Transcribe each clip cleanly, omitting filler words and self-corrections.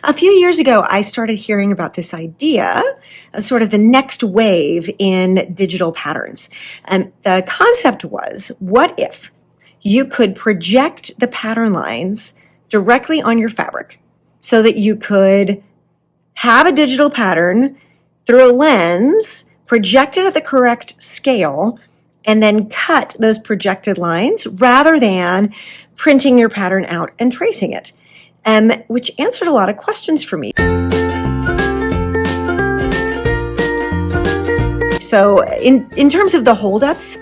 A few years ago, I started hearing about this idea of sort of the next wave in digital patterns. And the concept was, what if you could project the pattern lines directly on your fabric so that you could have a digital pattern through a lens, project it at the correct scale, and then cut those projected lines rather than printing your pattern out and tracing it, which answered a lot of questions for me. So in terms of the holdups,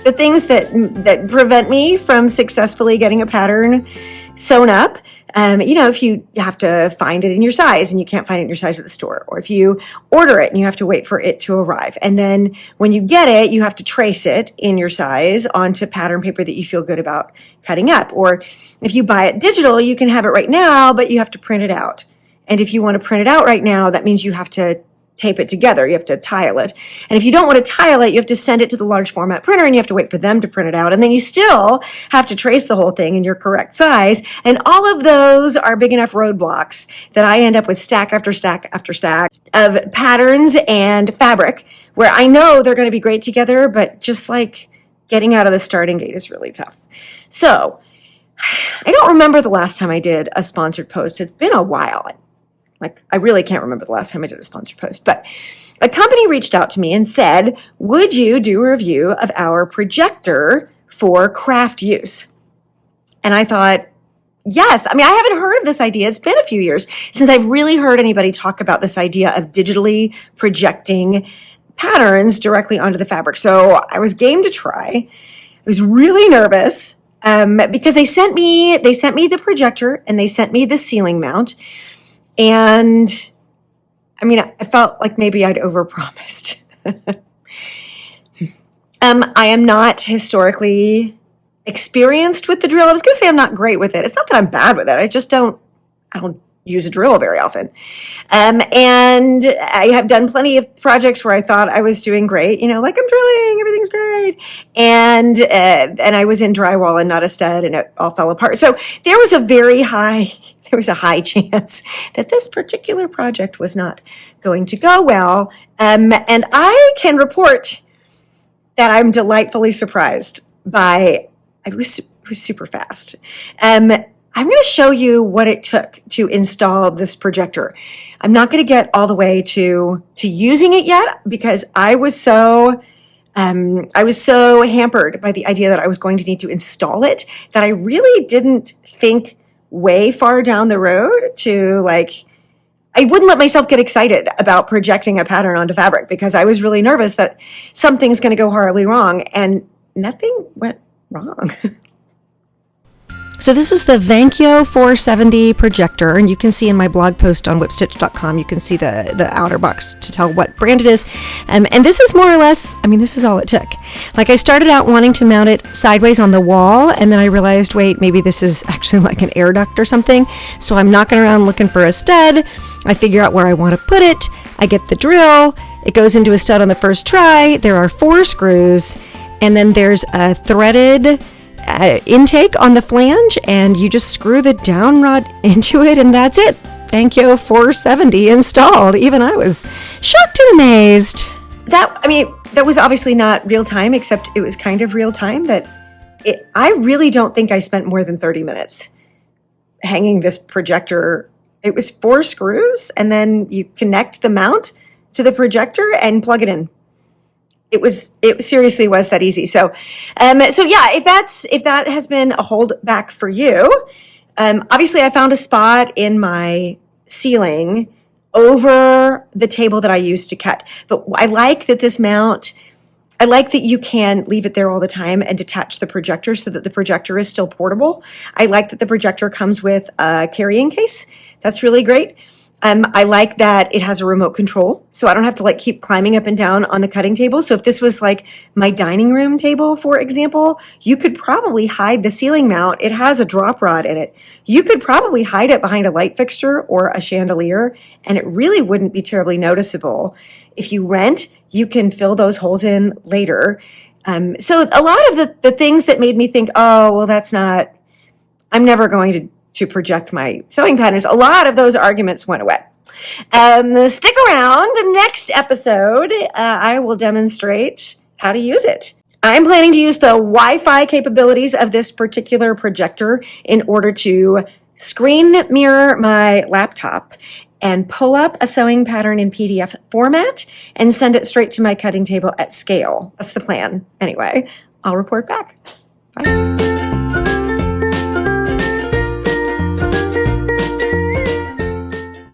the things that prevent me from successfully getting a pattern sewn up, if you have to find it in your size and you can't find it in your size at the store, or if you order it and you have to wait for it to arrive, and then when you get it, you have to trace it in your size onto pattern paper that you feel good about cutting up. Or if you buy it digital, you can have it right now, but you have to print it out. And if you want to print it out right now, that means you have to tape it together. You have to tile it. And if you don't want to tile it, you have to send it to the large format printer and you have to wait for them to print it out. And then you still have to trace the whole thing in your correct size. And all of those are big enough roadblocks that I end up with stack after stack after stack of patterns and fabric where I know they're going to be great together, but just like getting out of the starting gate is really tough. So I don't remember the last time I did a sponsored post. It's been a while. I really can't remember the last time I did a sponsored post, but a company reached out to me and said, would you do a review of our projector for craft use? And I thought, yes. I haven't heard of this idea. It's been a few years since I've really heard anybody talk about this idea of digitally projecting patterns directly onto the fabric. So I was game to try. I was really nervous because they sent me the projector and they sent me the ceiling mount. And I felt like maybe I'd overpromised. I am not historically experienced with the drill. I was going to say I'm not great with it. It's not that I'm bad with it. I don't use a drill very often. And I have done plenty of projects where I thought I was doing great, like I'm drilling, everything's great. And I was in drywall and not a stud and it all fell apart. So there was a high chance that this particular project was not going to go well. And I can report that I'm delightfully surprised by, it was super fast. I'm going to show you what it took to install this projector. I'm not going to get all the way to using it yet because I was so hampered by the idea that I was going to need to install it that I really didn't think way far down the road to I wouldn't let myself get excited about projecting a pattern onto fabric because I was really nervous that something's going to go horribly wrong, and nothing went wrong. So this is the VANKYO 470 projector, and you can see in my blog post on whipstitch.com, you can see the outer box to tell what brand it is. And this is more or less, this is all it took. I started out wanting to mount it sideways on the wall, and then I realized, wait, maybe this is actually like an air duct or something. So I'm knocking around looking for a stud. I figure out where I want to put it. I get the drill. It goes into a stud on the first try. There are 4 screws, and then there's a threaded intake on the flange, and you just screw the down rod into it, and that's it. VANKYO 470 installed. Even I was shocked and amazed. That was obviously not real time, except it was kind of real time. I really don't think I spent more than 30 minutes hanging this projector. It was 4 screws, and then you connect the mount to the projector and plug it in. It seriously was that easy. So yeah, if that has been a hold back for you, obviously I found a spot in my ceiling over the table that I used to cut. But I like that this mount, I like that you can leave it there all the time and detach the projector so that the projector is still portable. I like that the projector comes with a carrying case. That's really great. I like that it has a remote control, so I don't have to keep climbing up and down on the cutting table. So if this was my dining room table, for example, you could probably hide the ceiling mount. It has a drop rod in it. You could probably hide it behind a light fixture or a chandelier, and it really wouldn't be terribly noticeable. If you rent, you can fill those holes in later. So a lot of the things that made me think, oh, well, I'm never going to to project my sewing patterns, a lot of those arguments went away. Stick around. Next episode, I will demonstrate how to use it. I'm planning to use the Wi-Fi capabilities of this particular projector in order to screen mirror my laptop and pull up a sewing pattern in PDF format and send it straight to my cutting table at scale. That's the plan. Anyway, I'll report back. Bye.